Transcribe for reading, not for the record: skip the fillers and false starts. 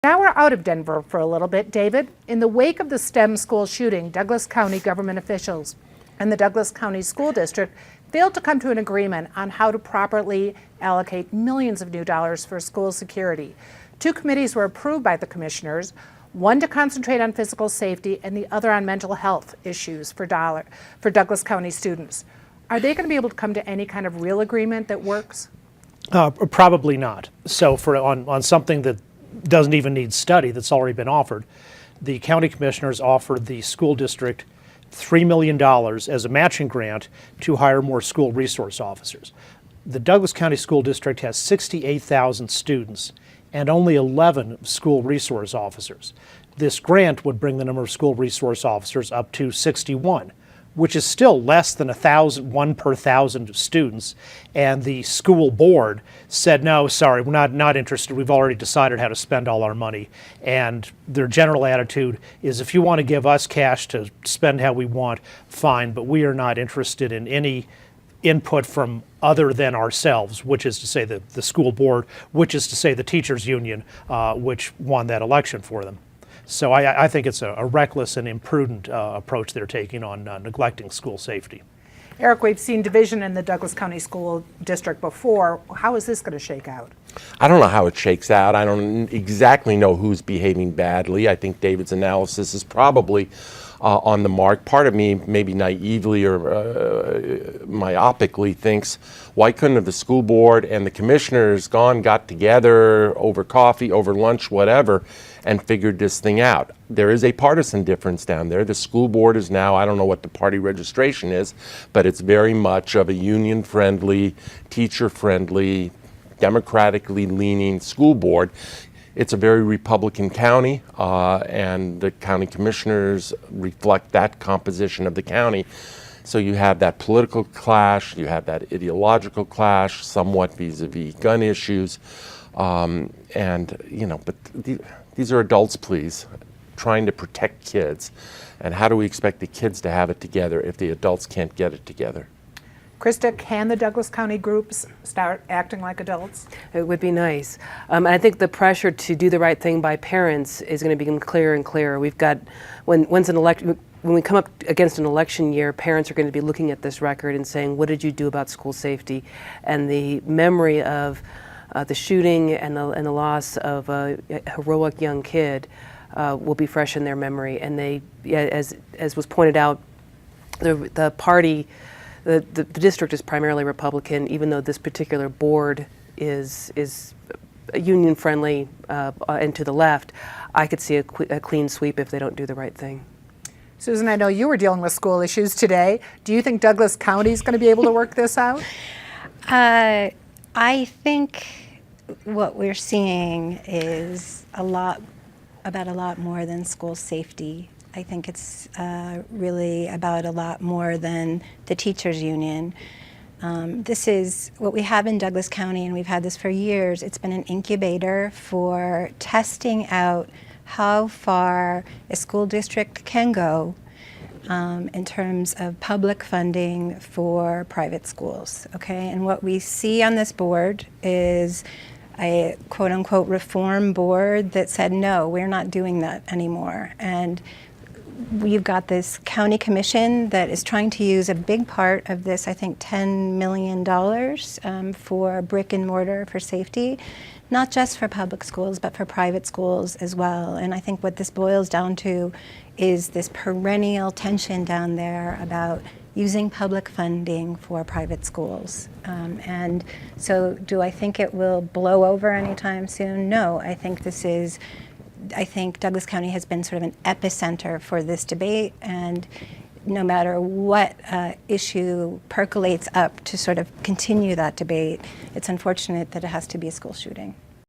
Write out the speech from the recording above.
Now we're out of Denver for a little bit, David. In the wake of the STEM school shooting, Douglas County government officials and the Douglas County School District failed to come to an agreement on how to properly allocate millions of new dollars for school security. Two committees were approved by the commissioners, one to concentrate on physical safety and the other on mental health issues for Douglas County students. Are they going to be able to come to any kind of real agreement that works? Probably not. So on something that doesn't even need study that's already been offered, the county commissioners offered the school district $3 million as a matching grant to hire more school resource officers. The Douglas County School District has 68,000 students and only 11 school resource officers. This grant would bring the number of school resource officers up to 61, which is still less than 1 per 1,000 students. And the school board said, no, sorry, we're not interested. We've already decided how to spend all our money. And their general attitude is, if you want to give us cash to spend how we want, fine, but we are not interested in any input from other than ourselves, which is to say the school board, which is to say the teachers union, which won that election for them. So I think it's a reckless and imprudent approach they're taking on neglecting school safety. Eric, we've seen division in the Douglas County School District before. How is this going to shake out? I don't know how it shakes out. I don't exactly know who's behaving badly. I think David's analysis is probably on the mark. Part of me, maybe naively or myopically, thinks, why couldn't have the school board and the commissioners got together over coffee, over lunch, whatever, and figured this thing out? There is a partisan difference down there. The school board is now, I don't know what the party registration is, but it's very much of a union-friendly, teacher-friendly, democratically leaning school board. It's a very Republican county, and the county commissioners reflect that composition of the county. So you have that political clash, you have that ideological clash, somewhat vis-a-vis gun issues, and but these are adults, please, trying to protect kids. And how do we expect the kids to have it together if the adults can't get it together? Krista, can the Douglas County groups start acting like adults? It would be nice. I think the pressure to do the right thing by parents is going to become clearer and clearer. We've got, when we come up against an election year, parents are going to be looking at this record and saying, what did you do about school safety? And the memory of the shooting and the loss of a heroic young kid will be fresh in their memory. And they, as was pointed out, the party, the district is primarily Republican, even though this particular board is union friendly and to the left. I could see a clean sweep if they don't do the right thing. Susan, I know you were dealing with school issues today. Do you think Douglas County is going to be able to work this out? I think what we're seeing is about a lot more than school safety. I think it's really about a lot more than the teachers union. This is what we have in Douglas County, and we've had this for years. It's been an incubator for testing out how far a school district can go in terms of public funding for private schools, okay? And what we see on this board is a quote-unquote reform board that said, no, we're not doing that anymore. And we've got this county commission that is trying to use a big part of this, I think $10 million for brick and mortar for safety, not just for public schools, but for private schools as well. And I think what this boils down to is this perennial tension down there about using public funding for private schools. And so do I think it will blow over anytime soon? No, I think Douglas County has been sort of an epicenter for this debate, and no matter what issue percolates up to sort of continue that debate, it's unfortunate that it has to be a school shooting.